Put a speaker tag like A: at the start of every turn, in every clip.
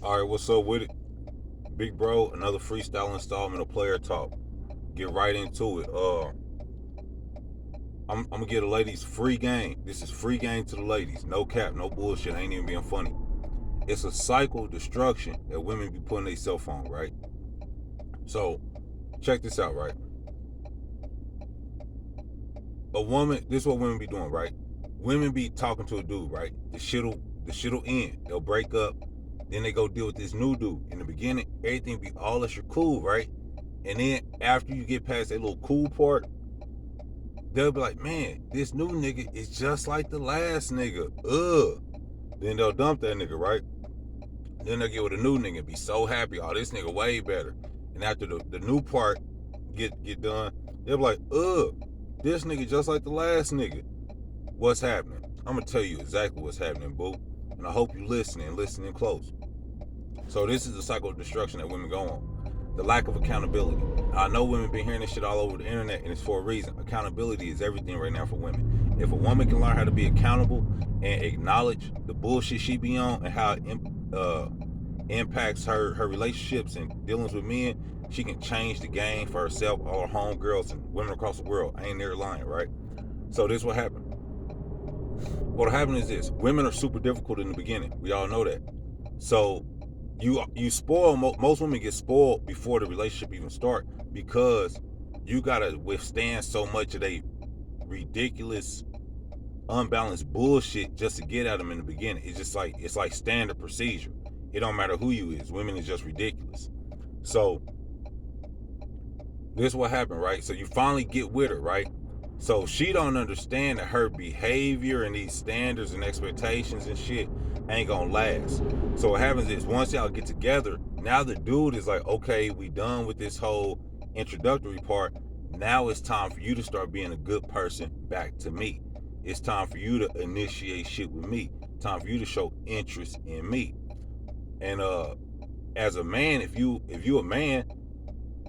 A: All right, what's up with it? Big bro, another freestyle installment of Player Talk. Get right into it. I'm gonna get the ladies free game. This is free game to the ladies. No cap, no bullshit. Ain't even being funny. It's a cycle of destruction that women be putting themselves on, right? So check this out, right? A woman, this is what women be doing, right? Women be talking to a dude, right? The shit'll end. They'll break up. Then they go deal with this new dude. In the beginning, everything be all extra cool, right? And then after you get past that little cool part, they'll be like, man, this new nigga is just like the last nigga. Ugh. Then they'll dump that nigga, right? Then they'll get with a new nigga and be so happy. Oh, this nigga way better. And after the new part get done, they'll be like, ugh, this nigga just like the last nigga. What's happening? I'm gonna tell you exactly what's happening, boo. And I hope you listening close. So this is the cycle of destruction that women go on. The lack of accountability. I know women been hearing this shit all over the internet, and it's for a reason. Accountability is everything right now for women. If a woman can learn how to be accountable and acknowledge the bullshit she be on and how it impacts her relationships and dealings with men, she can change the game for herself, all her homegirls, and women across the world. I ain't there lying, right? So this is what happened. What'll happen is this: women are super difficult in the beginning. We all know that. So you spoil, most women get spoiled before the relationship even start, because you gotta withstand so much of they ridiculous, unbalanced bullshit just to get at them in the beginning. It's like standard procedure. It don't matter who you is. Women is just ridiculous. So this is what happened, right? So you finally get with her, right? So she don't understand that her behavior and these standards and expectations and shit ain't gonna last. So what happens is, once y'all get together, now the dude is like, okay, we done with this whole introductory part. Now it's time for you to start being a good person back to me. It's time for you to initiate shit with me. Time for you to show interest in me. And as a man, if you a man,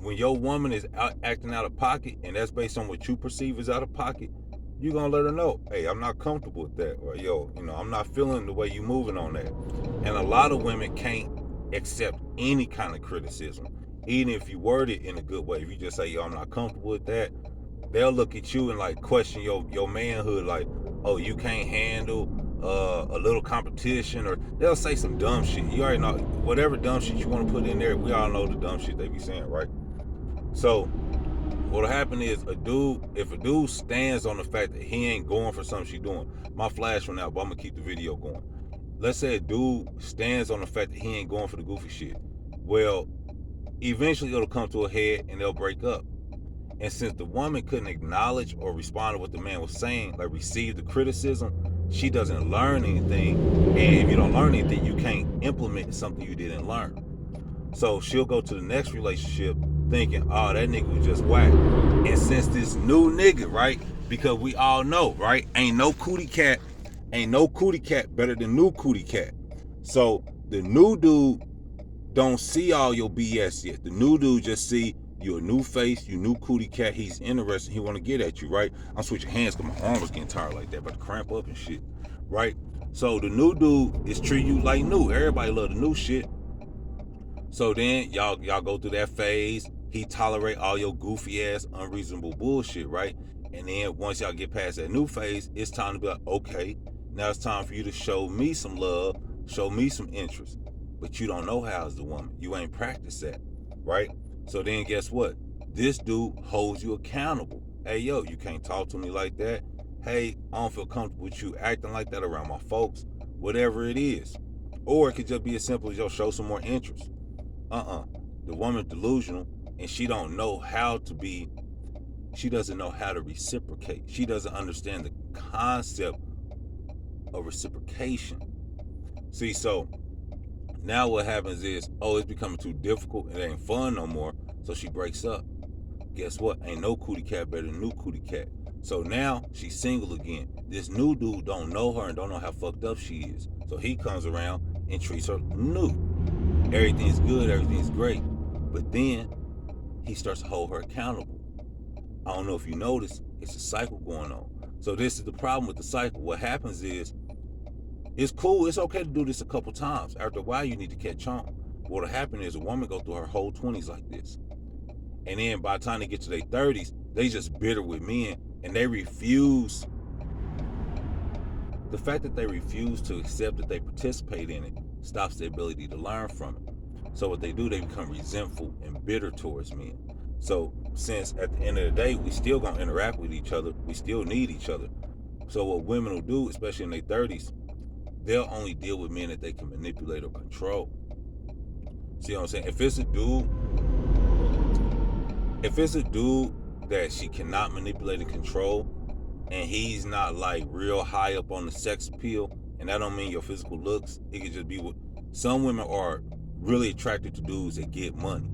A: when your woman is acting out of pocket, and that's based on what you perceive as out of pocket, you're gonna let her know, hey, I'm not comfortable with that, or yo, I'm not feeling the way you moving on that. And a lot of women can't accept any kind of criticism, even if you word it in a good way. If you just say, yo, I'm not comfortable with that, they'll look at you and like question your manhood, like, oh, you can't handle a little competition, or they'll say some dumb shit. You already know whatever dumb shit you want to put in there. We all know the dumb shit they be saying, right? So what'll happen is, if a dude stands on the fact that he ain't going for something she doing, my flash went out, but I'm gonna keep the video going. Let's say a dude stands on the fact that he ain't going for the goofy shit. Well, eventually it'll come to a head and they'll break up. And since the woman couldn't acknowledge or respond to what the man was saying, like receive the criticism, she doesn't learn anything. And if you don't learn anything, you can't implement something you didn't learn. So she'll go to the next relationship thinking, oh, that nigga was just whack. And since this new nigga, right? Because we all know, right? Ain't no cootie cat better than new cootie cat. So the new dude don't see all your BS yet. The new dude just see you a new face, you new cootie cat. He's interested. He want to get at you, right? I'm switching hands because my arm was getting tired like that, but to cramp up and shit, right? So the new dude is treating you like new. Everybody love the new shit. So then y'all go through that phase. He tolerate all your goofy ass, unreasonable bullshit, right? And then once y'all get past that new phase, it's time to be like, okay, now it's time for you to show me some love, show me some interest. But you don't know how as the woman. You ain't practiced that, right? So then guess what? This dude holds you accountable. Hey, yo, you can't talk to me like that. Hey, I don't feel comfortable with you acting like that around my folks. Whatever it is. Or it could just be as simple as, yo, show some more interest. The woman's delusional, and she doesn't know how to reciprocate. She doesn't understand the concept of reciprocation. See, so now what happens is, oh, it's becoming too difficult, it ain't fun no more, so she breaks up. Guess what? Ain't no cootie cat better than new cootie cat. So now she's single again. This new dude don't know her and don't know how fucked up she is. So he comes around and treats her new. Everything's good, everything's great. But then he starts to hold her accountable. I don't know if you notice, it's a cycle going on. So this is the problem with the cycle. What happens is, It's cool. It's okay to do this a couple times. After a while, you need to catch on. What'll happen is a woman go through her whole 20s like this. And then by the time they get to their 30s, they just bitter with men, and they refuse. The fact that they refuse to accept that they participate in it stops their ability to learn from it. So what they do, they become resentful and bitter towards men. So since at the end of the day, we still gonna interact with each other, we still need each other. So what women will do, especially in their 30s, they'll only deal with men that they can manipulate or control. See what I'm saying? If it's a dude that she cannot manipulate and control, and he's not like real high up on the sex appeal, and that don't mean your physical looks, it could just be what some women are really attracted to dudes that get money.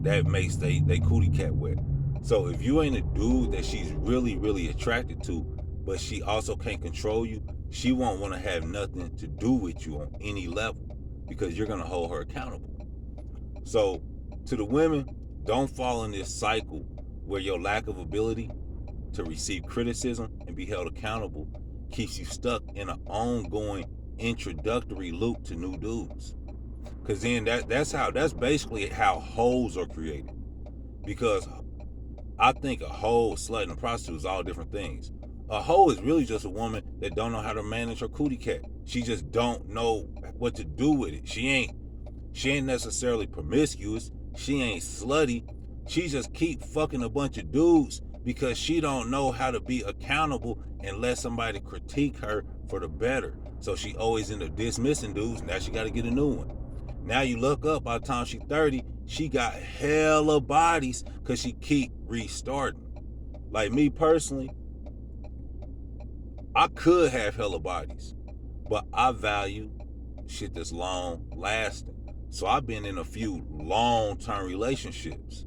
A: That makes they cootie cat wet. So if you ain't a dude that she's really, really attracted to, but she also can't control you, she won't want to have nothing to do with you on any level, because you're going to hold her accountable. So to the women, don't fall in this cycle where your lack of ability to receive criticism and be held accountable keeps you stuck in an ongoing introductory loop to new dudes. Because then that's basically how hoes are created. Because I think a hoe, slut, and a prostitute is all different things. A hoe is really just a woman that don't know how to manage her cootie cat. She just don't know what to do with it. She ain't necessarily promiscuous. She ain't slutty. She just keep fucking a bunch of dudes because she don't know how to be accountable and let somebody critique her for the better. So she always end up dismissing dudes. Now she got to get a new one. Now you look up, by the time she's 30, she got hella bodies because she keep restarting. Like me personally, I could have hella bodies, but I value shit that's long lasting. So I've been in a few long-term relationships.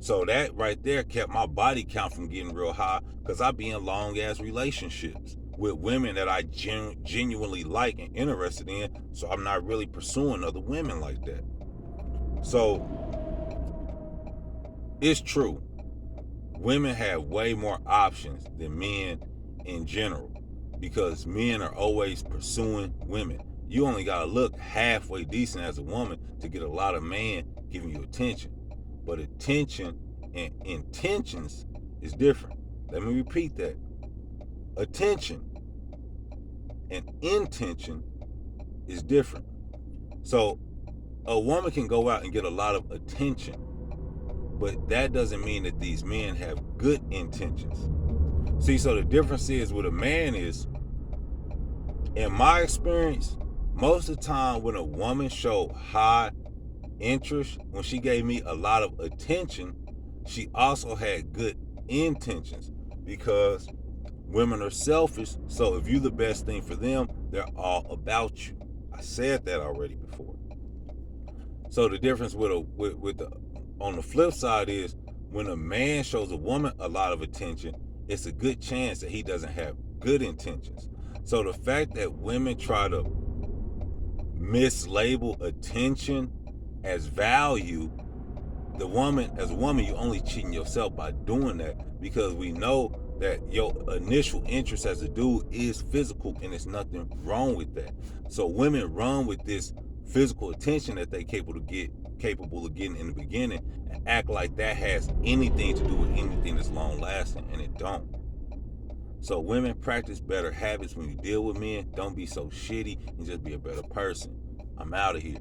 A: So that right there kept my body count from getting real high, because I be in long-ass relationships with women that I genuinely like and interested in. So I'm not really pursuing other women like that. So it's true. Women have way more options than men in general, because men are always pursuing women. You only gotta look halfway decent as a woman to get a lot of men giving you attention. But attention and intentions is different. Let me repeat that. Attention and intention is different. So a woman can go out and get a lot of attention, but that doesn't mean that these men have good intentions. See, so the difference is with a man is, in my experience, most of the time when a woman showed high interest, when she gave me a lot of attention, she also had good intentions, because women are selfish. So if you're the best thing for them, they're all about you. I said that already before. So the difference on the flip side is, when a man shows a woman a lot of attention, it's a good chance that he doesn't have good intentions. So the fact that women try to mislabel attention as value, as a woman, you're only cheating yourself by doing that, because we know that your initial interest as a dude is physical, and there's nothing wrong with that. So women run with this physical attention that they capable of getting in the beginning, and act like that has anything to do with anything that's long lasting, and it don't. So women, practice better habits when you deal with men. Don't be so shitty, and just be a better person. I'm out of here.